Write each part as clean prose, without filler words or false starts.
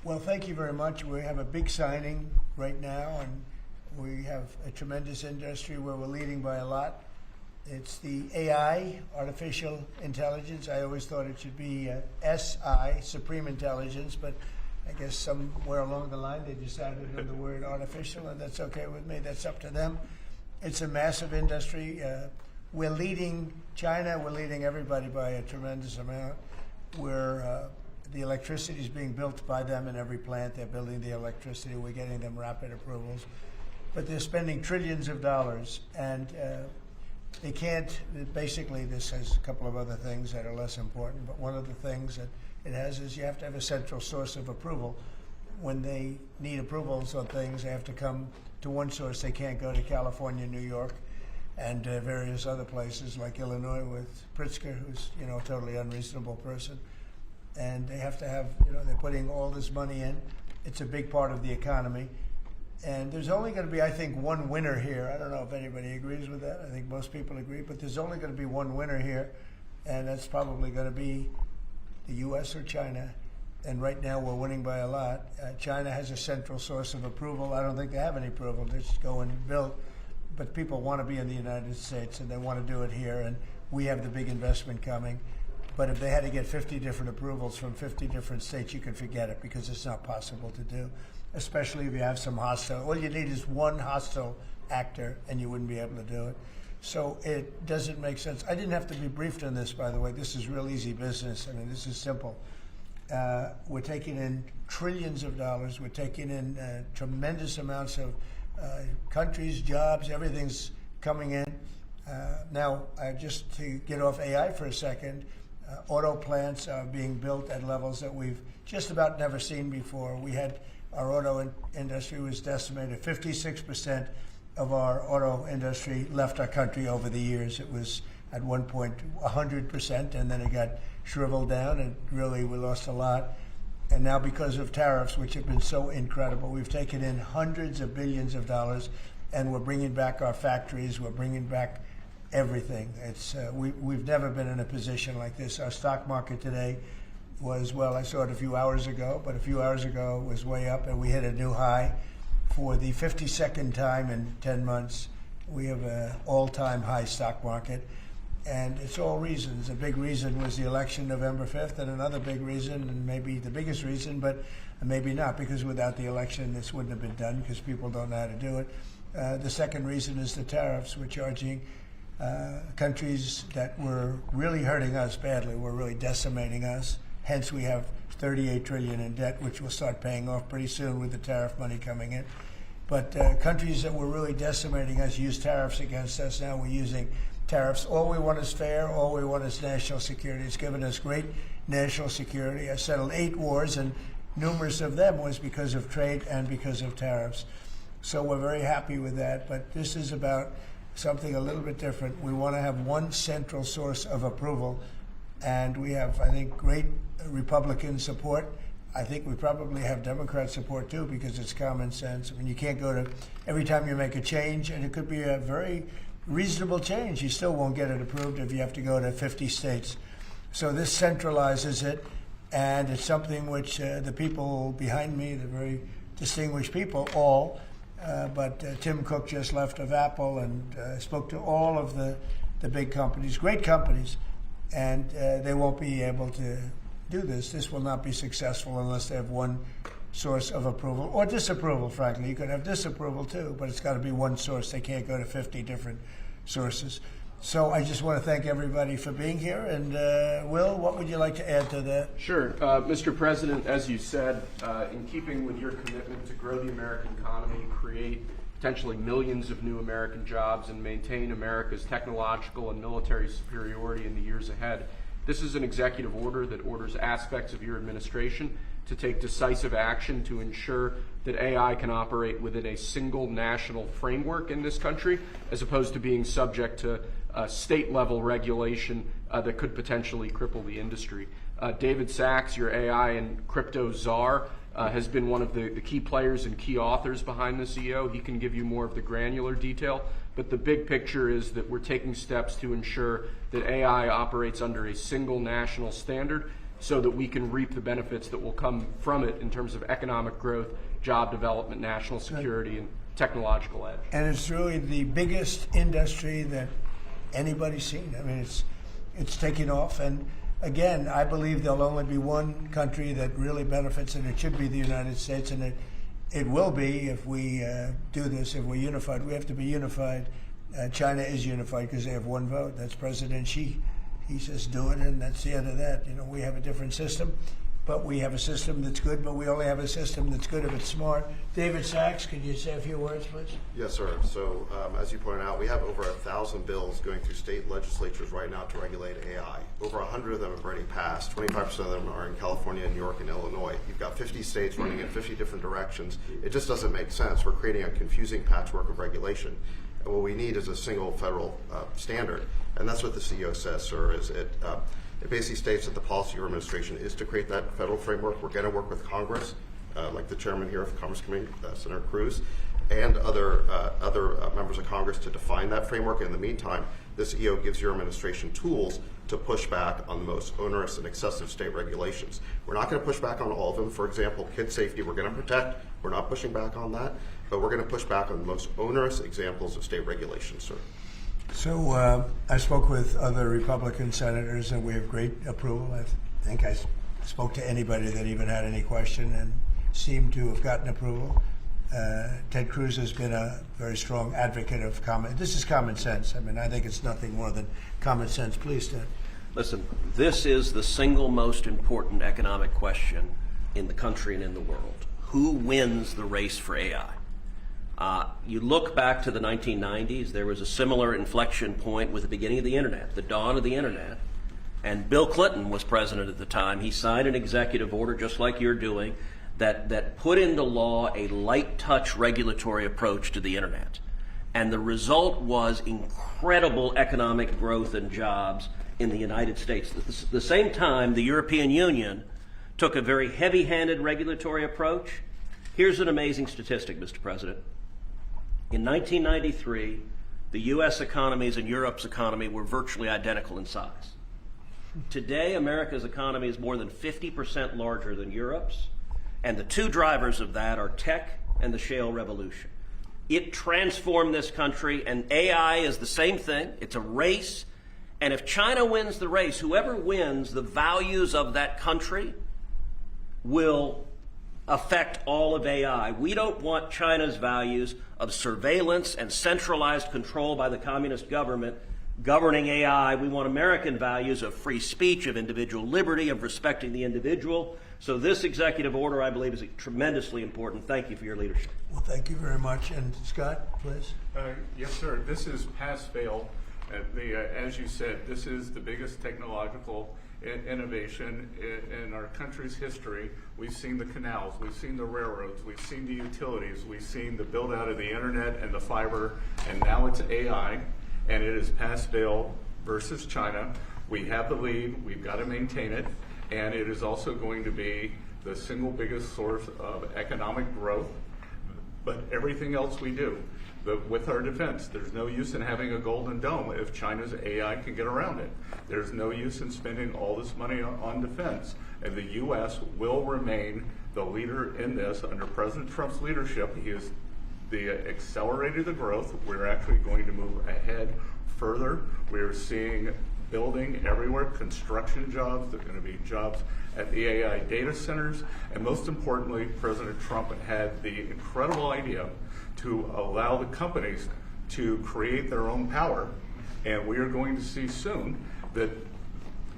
Well, thank you very much. We have a big signing right now, and we have a tremendous industry where we're leading by a lot. It's the AI, artificial intelligence. I always thought it should be SI, supreme intelligence, but I guess somewhere along the line they decided on the word artificial, and that's okay with me. That's up to them. It's a massive industry. We're leading China. We're leading everybody by a tremendous amount. The electricity is being built by them in every plant. They're building the electricity. We're getting them rapid approvals. But they're spending trillions of dollars, and they can't, basically this has a couple of other things that are less important, but one of the things that it has is you have to have a central source of approval. When they need approvals on things, they have to come to one source. They can't go to California, New York, and various other places like Illinois with Pritzker, who's a totally unreasonable person. And they have to have, they're putting all this money in. It's a big part of the economy. And there's only going to be, I think, one winner here. I don't know if anybody agrees with that. I think most people agree, but there's only going to be one winner here, and that's probably going to be the U.S. or China. And right now we're winning by a lot. China has a central source of approval. I don't think they have any approval. They just go and build. But people want to be in the United States, and they want to do it here, and we have the big investment coming. But if they had to get 50 different approvals from 50 different states, you can forget it, because it's not possible to do, especially if you have some hostile. All you need is one hostile actor, and you wouldn't be able to do it. So it doesn't make sense. I didn't have to be briefed on this, by the way. This is real easy business. I mean, this is simple. We're taking in trillions of dollars. We're taking in tremendous amounts of countries, jobs, everything's coming in. Now, just to get off AI for a second, auto plants are being built at levels that we've just about never seen before. Our auto industry was decimated. 56% of our auto industry left our country over the years. It was at one point 100%, and then it got shriveled down, and really we lost a lot. And now, because of tariffs, which have been so incredible, we've taken in hundreds of billions of dollars, and we're bringing back our factories. We're bringing back everything. We've never been in a position like this. Our stock market today was, well, I saw it a few hours ago, but a few hours ago it was way up, and we hit a new high for the 52nd time in 10 months. We have an all-time high stock market, and it's all reasons. A big reason was the election November 5th, and another big reason, and maybe the biggest reason, but maybe not, because without the election this wouldn't have been done, because people don't know how to do it. The second reason is the tariffs. We're charging countries that were really hurting us badly, were really decimating us. Hence, we have $38 trillion in debt, which will start paying off pretty soon with the tariff money coming in. But countries that were really decimating us use tariffs against us. Now we're using tariffs. All we want is fair. All we want is national security. It's given us great national security. I settled 8 wars, and numerous of them was because of trade and because of tariffs. So we're very happy with that. But this is about something a little bit different. We want to have one central source of approval, and we have, I think, great Republican support. I think we probably have Democrat support too, because it's common sense. I mean, you can't go to, every time you make a change, and it could be a very reasonable change, you still won't get it approved if you have to go to 50 states. So this centralizes it, and it's something which the people behind me, the very distinguished people, but Tim Cook just left of Apple, and spoke to all of the big companies, great companies, and they won't be able to do this. This will not be successful unless they have one source of approval, or disapproval, frankly. You could have disapproval too, but it's got to be one source. They can't go to 50 different sources. So I just want to thank everybody for being here. And Will, what would you like to add to that? Sure. Mr. President, as you said, in keeping with your commitment to grow the American economy, create potentially millions of new American jobs, and maintain America's technological and military superiority in the years ahead, this is an executive order that orders aspects of your administration to take decisive action to ensure that AI can operate within a single national framework in this country, as opposed to being subject to state-level regulation that could potentially cripple the industry. David Sachs, your AI and crypto czar, has been one of the key players and key authors behind this EO. He can give you more of the granular detail, but the big picture is that we're taking steps to ensure that AI operates under a single national standard so that we can reap the benefits that will come from it in terms of economic growth, job development, national security, and technological edge. And it's really the biggest industry that anybody's seen. I mean, it's taking off. And again, I believe there'll only be one country that really benefits, and it should be the United States. And it will be if we do this, if we're unified. We have to be unified. China is unified because they have one vote. That's President Xi. He says do it, and that's the end of that. You know, we have a different system, but we have a system that's good, but we only have a system that's good if it's smart. David Sachs, could you say a few words, please? Yes, sir. So as you pointed out, we have over 1,000 bills going through state legislatures right now to regulate AI. Over 100 of them have already passed. 25% of them are in California, New York, and Illinois. You've got 50 states running in 50 different directions. It just doesn't make sense. We're creating a confusing patchwork of regulation. And what we need is a single federal standard. And that's what the CEO says, sir, is it basically states that the policy of your administration is to create that federal framework. We're going to work with Congress, like the chairman here of the Commerce Committee, Senator Cruz, and other members of Congress to define that framework. In the meantime, the CEO gives your administration tools to push back on the most onerous and excessive state regulations. We're not going to push back on all of them. For example, kid safety, we're going to protect. We're not pushing back on that, but we're going to push back on the most onerous examples of state regulations, sir. So I spoke with other Republican senators, and we have great approval. I think I spoke to anybody that even had any question and seemed to have gotten approval. Ted Cruz has been a very strong advocate of this is common sense. I mean, I think it's nothing more than common sense. Please, Ted. Listen, this is the single most important economic question in the country and in the world. Who wins the race for AI? You look back to the 1990s, there was a similar inflection point with the beginning of the internet, the dawn of the internet. And Bill Clinton was president at the time. He signed an executive order, just like you're doing, that put into law a light touch regulatory approach to the internet. And the result was incredible economic growth and jobs in the United States. At the same time, the European Union took a very heavy-handed regulatory approach. Here's an amazing statistic, Mr. President. In 1993, the U.S. economies and Europe's economy were virtually identical in size. Today, America's economy is more than 50% larger than Europe's, and the two drivers of that are tech and the shale revolution. It transformed this country, and AI is the same thing. It's a race, and if China wins the race, whoever wins, the values of that country will affect all of AI. We don't want China's values of surveillance and centralized control by the communist government governing AI. We want American values of free speech, of individual liberty, of respecting the individual. So this executive order, I believe, is tremendously important. Thank you for your leadership. Well, thank you very much. And Scott, please. Yes, sir. This is pass-fail. As you said, this is the biggest technological innovation in our country's history. We've seen the canals, we've seen the railroads, we've seen the utilities, we've seen the build out of the internet and the fiber, and now it's AI, and it is pass-fail versus China. We have the lead, we've got to maintain it, and it is also going to be the single biggest source of economic growth. But everything else we do, with our defense, there's no use in having a golden dome if China's AI can get around it. There's no use in spending all this money on defense. And the U.S. will remain the leader in this under President Trump's leadership. He has accelerated the growth. We're actually going to move ahead further. We're seeing building everywhere, construction jobs. There are going to be jobs at the AI data centers. And most importantly, President Trump had the incredible idea to allow the companies to create their own power. And we are going to see soon that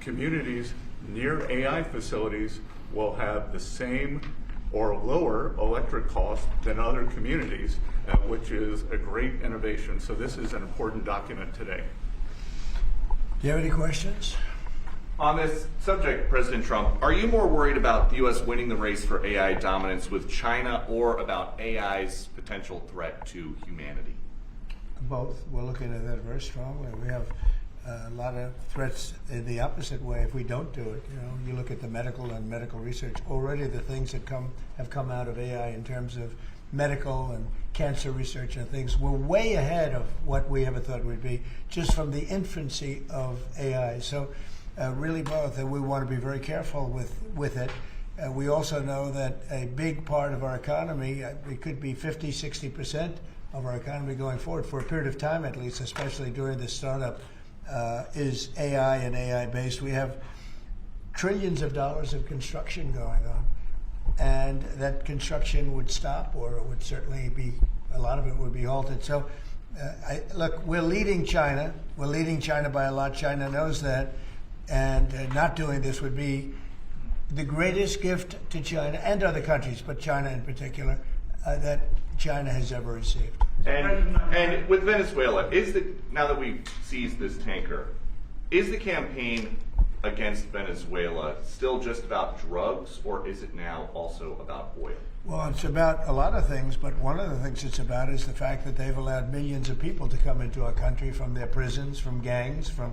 communities near AI facilities will have the same or lower electric costs than other communities, which is a great innovation. So this is an important document today. Do you have any questions? On this subject, President Trump, are you more worried about the U.S. winning the race for AI dominance with China or about AI's potential threat to humanity? Both. We're looking at that very strongly. We have a lot of threats in the opposite way if we don't do it. You know, you look at the medical and medical research. Already the things that have come out of AI in terms of medical and cancer research and things, we're way ahead of what we ever thought we'd be just from the infancy of AI. So really both, and we want to be very careful with it. We also know that a big part of our economy, it could be 50, 60% of our economy going forward for a period of time at least, especially during the startup, is AI and AI-based. We have trillions of dollars of construction going on, and that construction would stop, or it would certainly be, a lot of it would be halted. So, look, we're leading China. We're leading China by a lot. China knows that, and not doing this would be the greatest gift to China and other countries, but China in particular, that China has ever received. And with Venezuela, now that we've seized this tanker, is the campaign against Venezuela still just about drugs, or is it now also about oil? Well, it's about a lot of things, but one of the things it's about is the fact that they've allowed millions of people to come into our country from their prisons, from gangs, from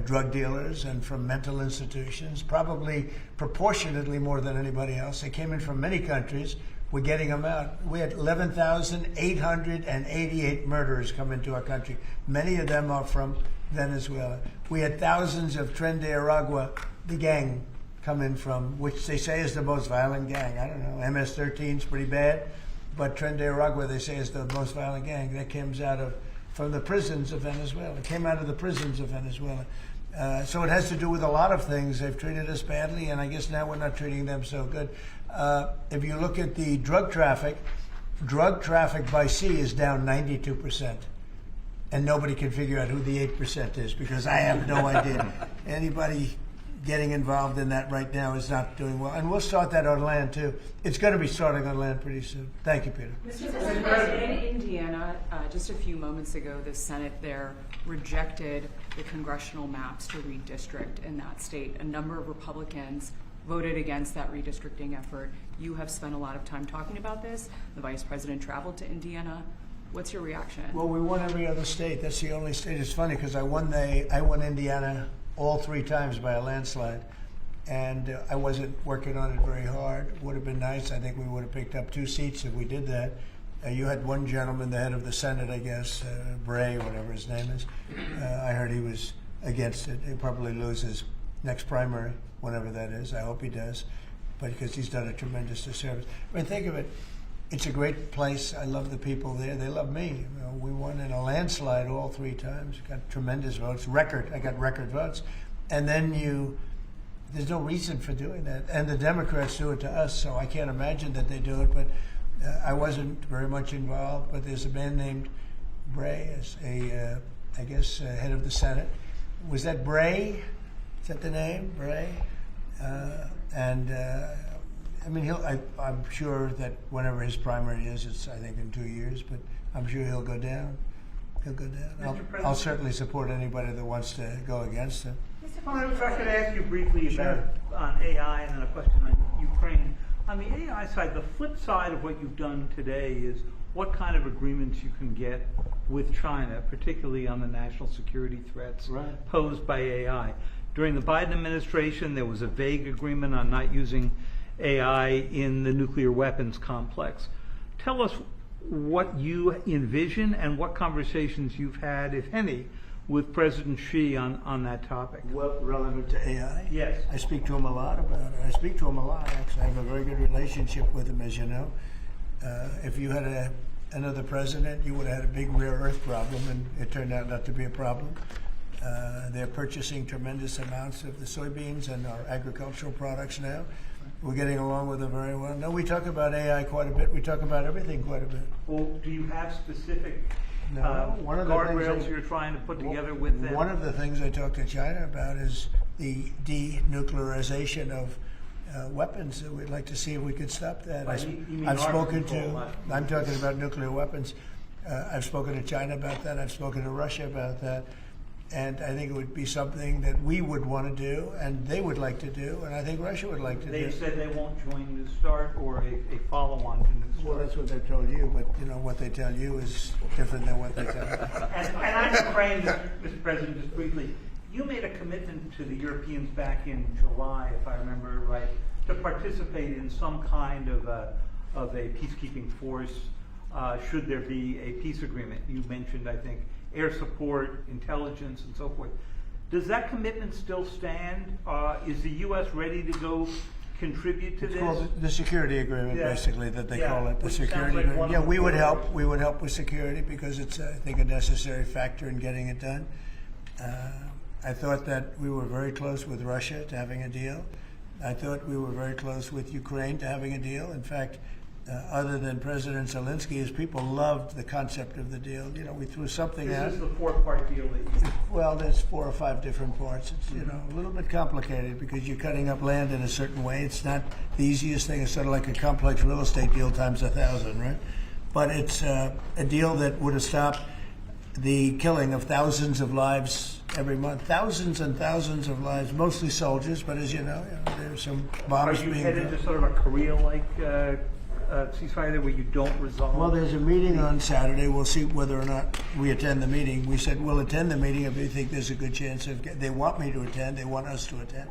drug dealers, and from mental institutions, probably proportionately more than anybody else. They came in from many countries. We're getting them out. We had 11,888 murderers come into our country. Many of them are from Venezuela. We had thousands of Tren de Aragua, the gang, come in from, which they say is the most violent gang. I don't know, MS-13 is pretty bad, but Tren de Aragua, they say, is the most violent gang. That comes from the prisons of Venezuela. It came out of the prisons of Venezuela. So it has to do with a lot of things. They've treated us badly, and I guess now we're not treating them so good. If you look at the drug traffic by sea is down 92%. And nobody can figure out who the 8% is, because I have no idea. Anybody getting involved in that right now is not doing well. And we'll start that on land, too. It's going to be starting on land pretty soon. Thank you, Peter. Mr. President, in Indiana, just a few moments ago, the Senate there rejected the congressional maps to redistrict in that state. A number of Republicans voted against that redistricting effort. You have spent a lot of time talking about this. The Vice President traveled to Indiana. What's your reaction? Well, we won every other state. That's the only state. It's funny because I won Indiana all 3 times by a landslide, and I wasn't working on it very hard. Would have been nice. I think we would have picked up 2 seats if we did that. You had one gentleman, the head of the Senate, I guess, Bray, whatever his name is. I heard he was against it. He'll probably lose his next primary, whenever that is. I hope he does, but because he's done a tremendous disservice. I mean, think of it. It's a great place. I love the people there. They love me. You know, we won in a landslide all 3 times. Got tremendous votes. I got record votes. And then there's no reason for doing that. And the Democrats do it to us, so I can't imagine that they do it. But I wasn't very much involved. But there's a man named Bray, as I guess, head of the Senate. Was that Bray? Is that the name, Bray? I mean, I'm sure that whenever his primary is, it's, I think, in 2 years, but I'm sure he'll go down. He'll go down. I'll certainly support anybody that wants to go against him. Well, if I could ask you briefly about on AI and then a question on Ukraine. On the AI side, the flip side of what you've done today is what kind of agreements you can get with China, particularly on the national security threats posed by AI. During the Biden administration, there was a vague agreement on not using AI in the nuclear weapons complex. Tell us what you envision and what conversations you've had, if any, with President Xi on that topic. Well, relevant to AI? Yes. I speak to him a lot about it. I speak to him a lot, actually. I have a very good relationship with him, as you know. If you had another president, you would have had a big rare earth problem, and it turned out not to be a problem. They're purchasing tremendous amounts of the soybeans and our agricultural products now. We're getting along with them very well. No, we talk about AI quite a bit. We talk about everything quite a bit. Well, do you have specific one of the guardrails you're trying to put together with them? One of the things I talk to China about is the denuclearization of weapons. We'd like to see if we could stop that. I'm talking about nuclear weapons. I've spoken to China about that. I've spoken to Russia about that. And I think it would be something that we would want to do, and they would like to do, and I think Russia would like to do. They've said they won't join New START or a follow-on to New START. Well, that's what they've told you, but you know what they tell you is different than what they tell me. And I'm Ukraine, Mr. President, just briefly. You made a commitment to the Europeans back in July, if I remember right, to participate in some kind of a peacekeeping force should there be a peace agreement. You mentioned, I think, air support, intelligence, and so forth. Does that commitment still stand? Is the U.S. ready to go contribute to It's this? called the security agreement, Yeah. basically, that they Yeah, call it, the which sounds security like agreement. one Yeah, of we the would four. help. We would help with security because it's, I think, a necessary factor in getting it done. I thought that we were very close with Russia to having a deal. I thought we were very close with Ukraine to having a deal. In fact, other than President Zelensky, his people loved the concept of the deal. You know, we threw something out. This is the four-part deal that you... Well, there's 4 or 5 different parts. It's, you know, a little bit complicated because you're cutting up land in a certain way. It's not the easiest thing. It's sort of like a complex real estate deal times 1,000, right? But it's a deal that would have stopped the killing of thousands of lives every month. Thousands and thousands of lives, mostly soldiers, but as you know there's some bombs Are you being headed dropped. to sort of a Korea-like ceasefire there where you don't resolve? Well, there's a meeting on Saturday. We'll see whether or not we attend the meeting. We said we'll attend the meeting if we think there's a good chance of. They want me to attend. They want us to attend,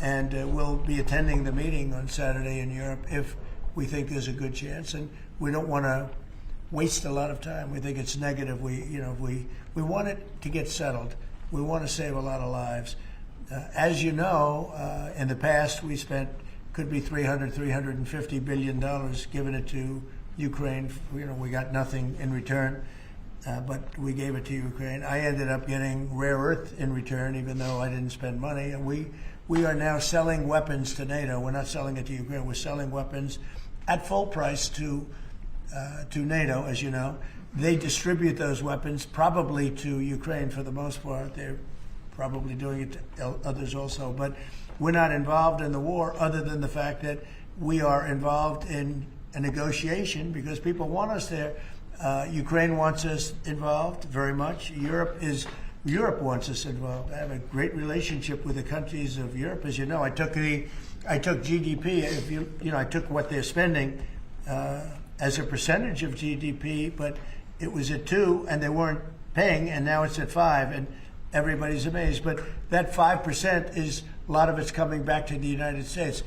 and we'll be attending the meeting on Saturday in Europe if we think there's a good chance. And we don't want to waste a lot of time. We think it's negative. We want it to get settled. We want to save a lot of lives. As you know, in the past we spent. Could be $350 billion given it to Ukraine. You know, we got nothing in return, but we gave it to Ukraine. I ended up getting rare earth in return, even though I didn't spend money. And we are now selling weapons to NATO. We're not selling it to Ukraine. We're selling weapons at full price to NATO, as you know. They distribute those weapons probably to Ukraine for the most part. They're probably doing it to others also, but we're not involved in the war other than the fact that we are involved in a negotiation because people want us there. Ukraine wants us involved very much. Europe wants us involved. I have a great relationship with the countries of Europe. As you know, I took GDP. I took what they're spending as a percentage of GDP, but it was at 2 and they weren't paying, and now it's at 5, and everybody's amazed. But that 5% is. A lot of it's coming back to the United States.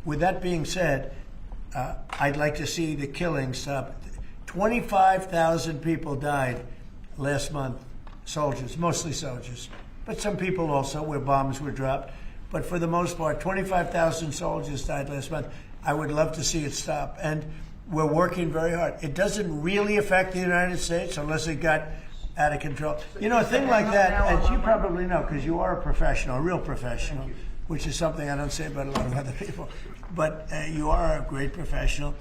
With that being said, I'd like to see the killing stop. 25,000 people died last month, soldiers, mostly soldiers, but some people also where bombs were dropped. But for the most part, 25,000 soldiers died last month. I would love to see it stop. And we're working very hard. It doesn't really affect the United States unless it got out of control. You know, a thing like that, as you probably know, because you are a professional, a real professional, which is something I don't say about a lot of other people, but you are a great professional.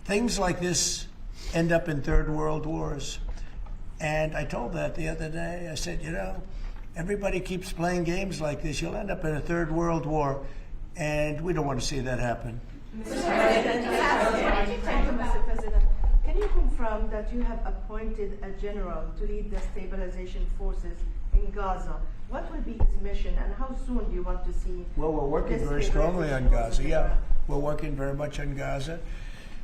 Things like this end up in third world wars. And I told that the other day. I said, you know, everybody keeps playing games like this. You'll end up in a third world war, and we don't want to see that happen. Mr. President, can you confirm that you have appointed a general to lead the stabilization forces in Gaza? What will be his mission, and how soon do you want to see? Well, we're working this very strongly on stabilization forces Gaza. in Yeah, Gaza? we're working very much on Gaza.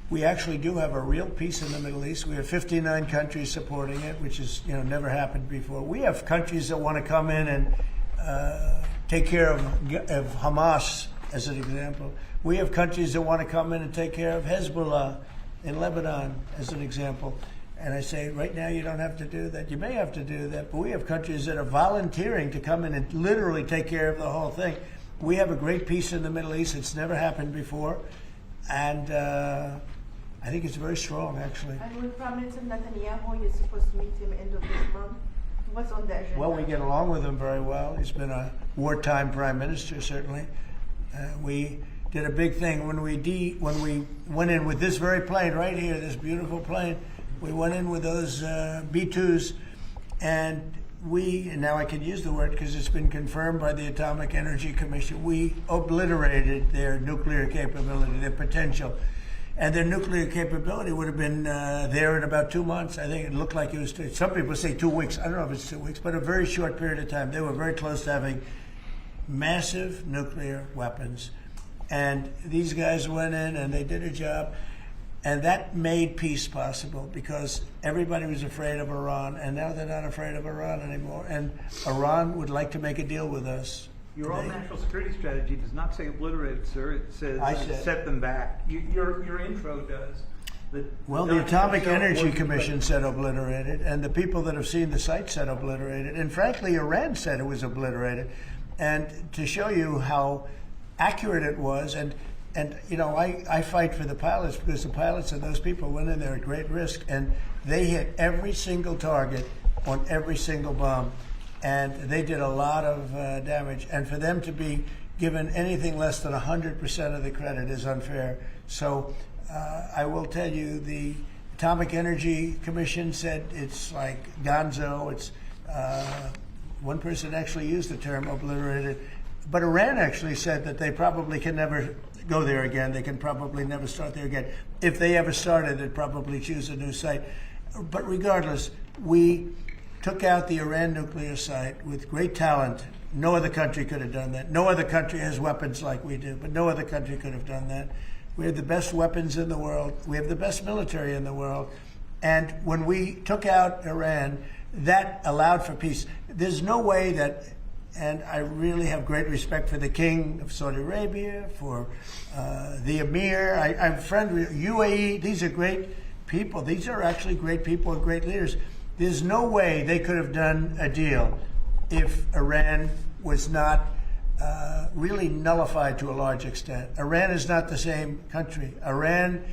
We actually do have a real peace in the Middle East. We have 59 countries supporting it, which has never happened before. We have countries that want to come in and take care of Hamas, as an example. We have countries that want to come in and take care of Hezbollah in Lebanon, as an example. And I say, right now you don't have to do that. You may have to do that, but we have countries that are volunteering to come in and literally take care of the whole thing. We have a great peace in the Middle East. It's never happened before. And I think it's very strong, actually. And with Prime Minister Netanyahu, you're supposed to meet him end of this month. What's on the agenda? Well, we get along with him very well. He's been a wartime prime minister, certainly. We did a big thing when we went in with this very plane right here, this beautiful plane. We went in with those B-2s, and now I can use the word because it's been confirmed by the Atomic Energy Commission, we obliterated their nuclear capability, their potential. And their nuclear capability would have been there in about 2 months. I think it looked like it was, some people say 2 weeks. I don't know if it's 2 weeks, but a very short period of time. They were very close to having massive nuclear weapons. And these guys went in and they did a job. And that made peace possible because everybody was afraid of Iran. And now they're not afraid of Iran anymore. And Iran would like to make a deal with us. Your own national security strategy does not say obliterate, sir. It says set them back. Your intro does. Well, the Atomic Energy Commission said obliterated, and the people that have seen the site said obliterated, and frankly, Iran said it was obliterated. And to show you how accurate it was, and you know, I fight for the pilots because the pilots and those people went in there at great risk, and they hit every single target on every single bomb, and they did a lot of damage. And for them to be given anything less than 100% of the credit is unfair. So I will tell you, the Atomic Energy Commission said it's like gonzo. It's one person actually used the term obliterated, but Iran actually said that they probably can never go there again. They can probably never start there again. If they ever started, they'd probably choose a new site. But regardless, we took out the Iran nuclear site with great talent. No other country could have done that. No other country has weapons like we do, but no other country could have done that. We have the best weapons in the world. We have the best military in the world. And when we took out Iran, that allowed for peace. There's no way that, and I really have great respect for the King of Saudi Arabia, for the Emir. I'm friend with UAE. These are great people. These are actually great people and great leaders. There's no way they could have done a deal if Iran was not really nullified to a large extent. Iran is not the same country. Iran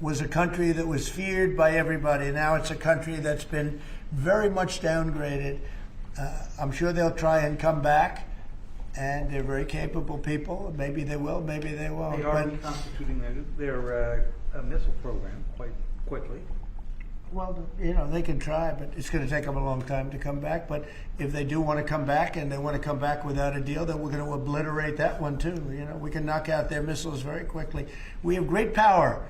was a country that was feared by everybody. Now it's a country that's been very much downgraded. I'm sure they'll try and come back, and they're very capable people. Maybe they will, maybe they won't. They are reconstituting their missile program quite quickly. Well, you know, they can try, but it's going to take them a long time to come back. But if they do want to come back, and they want to come back without a deal, then we're going to obliterate that one too. You know, we can knock out their missiles very quickly. We have great power,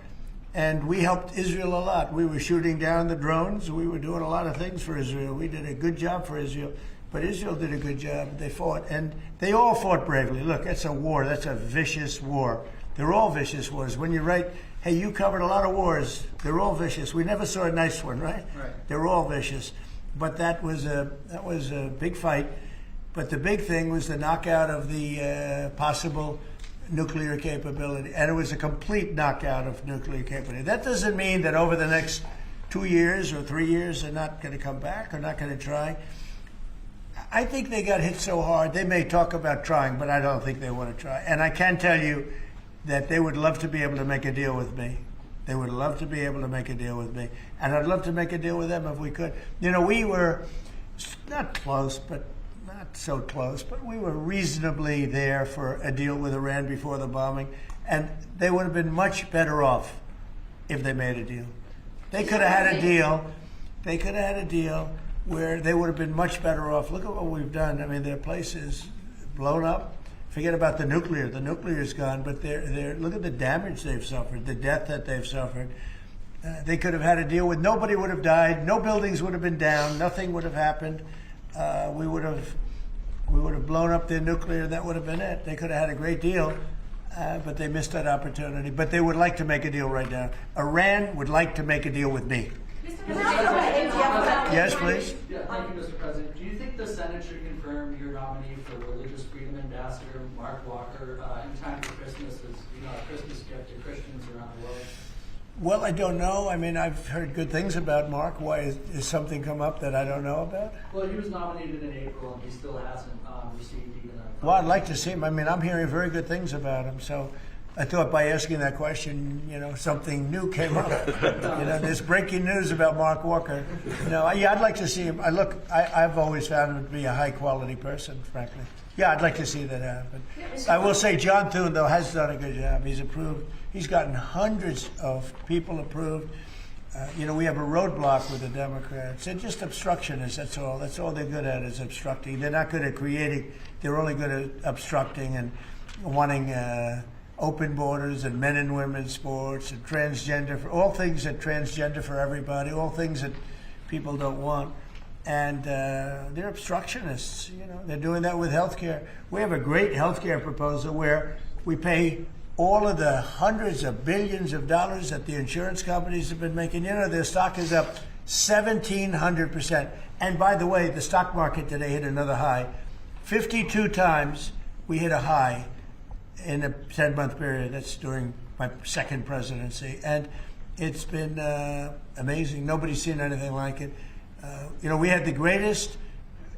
and we helped Israel a lot. We were shooting down the drones. We were doing a lot of things for Israel. We did a good job for Israel. But Israel did a good job. They fought, and they all fought bravely. Look, that's a war. That's a vicious war. They're all vicious wars. When you write, hey, you covered a lot of wars. They're all vicious. We never saw a nice one, right? Right. They're all vicious. But that was a big fight. But the big thing was the knockout of the possible nuclear capability. And it was a complete knockout of nuclear capability. That doesn't mean that over the next 2 years or 3 years they're not going to come back or not going to try. I think they got hit so hard, they may talk about trying, but I don't think they want to try. And I can tell you that they would love to be able to make a deal with me. They would love to be able to make a deal with me. And I'd love to make a deal with them if we could. You know, we were not close, but not so close, but we were reasonably there for a deal with Iran before the bombing. And they would have been much better off if they made a deal. They could have had a deal. They could have had a deal where they would have been much better off. Look at what we've done. I mean, their place is blown up. Forget about the nuclear. The nuclear is gone, but they're look at the damage they've suffered, the death that they've suffered. They could have had a deal with nobody would have died, no buildings would have been down, nothing would have happened. We would have blown up their nuclear. That would have been it. They could have had a great deal, but they missed that opportunity. But they would like to make a deal right now. Iran would like to make a deal with me. Yes, please. Yeah, thank you, Mr. President. Do you think the Senate should confirm your nominee for Religious Freedom Ambassador, Mark Walker, in time for Christmas, as a Christmas gift to Christians around the world? Well, I don't know. I mean, I've heard good things about Mark. Why is something come up that I don't know about? Well, he was nominated in April, and he still hasn't received even a... Well, I'd like to see him. I mean, I'm hearing very good things about him, so I thought by asking that question, something new came up. There's breaking news about Mark Walker. I'd like to see him. I've always found him to be a high-quality person, frankly. Yeah, I'd like to see that happen. I will say John Thune, though, has done a good job. He's approved. He's gotten hundreds of people approved. We have a roadblock with the Democrats. They're just obstructionists, that's all. That's all they're good at is obstructing. They're not good at creating. They're only good at obstructing and wanting open borders and men and women's sports and transgender, all things that transgender for everybody, all things that people don't want. And they're obstructionists. They're doing that with health care. We have a great health care proposal where we pay all of the hundreds of billions of dollars that the insurance companies have been making. Their stock is up 1,700%. And by the way, the stock market today hit another high. 52 times we hit a high in a 10-month period. That's during my second presidency. And It's been amazing. Nobody's seen anything like it. We had the greatest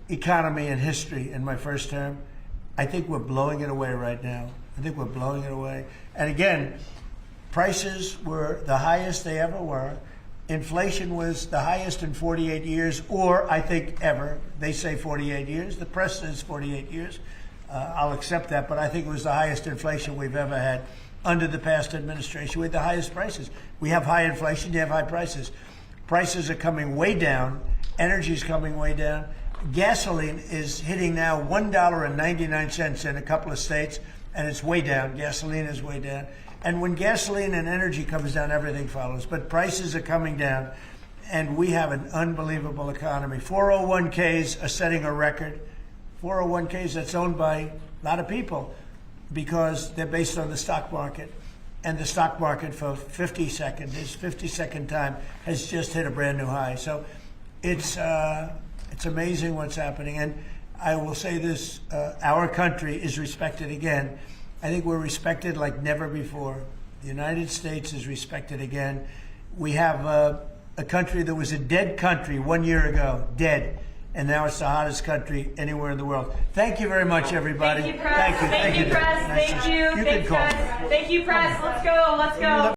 economy in history in my first term. I think we're blowing it away right now. I think we're blowing it away. And again, prices were the highest they ever were. Inflation was the highest in 48 years, or I think ever. They say 48 years. The press says 48 years. I'll accept that, but I think it was the highest inflation we've ever had under the past administration. We had the highest prices. We have high inflation, you have high prices. Prices are coming way down. Energy is coming way down. Gasoline is hitting now $1.99 in a couple of states, and it's way down. Gasoline is way down. And when gasoline and energy comes down, everything follows. But prices are coming down, and we have an unbelievable economy. 401ks are setting a record. 401ks that's owned by a lot of people because they're based on the stock market. And the stock market for 52nd time has just hit a brand new high. So it's amazing what's happening. And I will say this, our country is respected again. I think we're respected like never before. The United States is respected again. We have a country that was a dead country 1 year ago, dead. And now it's the hottest country anywhere in the world. Thank you very much, everybody. Thank you, Press. Thank you, Press. Thank you. You can call. Thank you, Press. Let's go.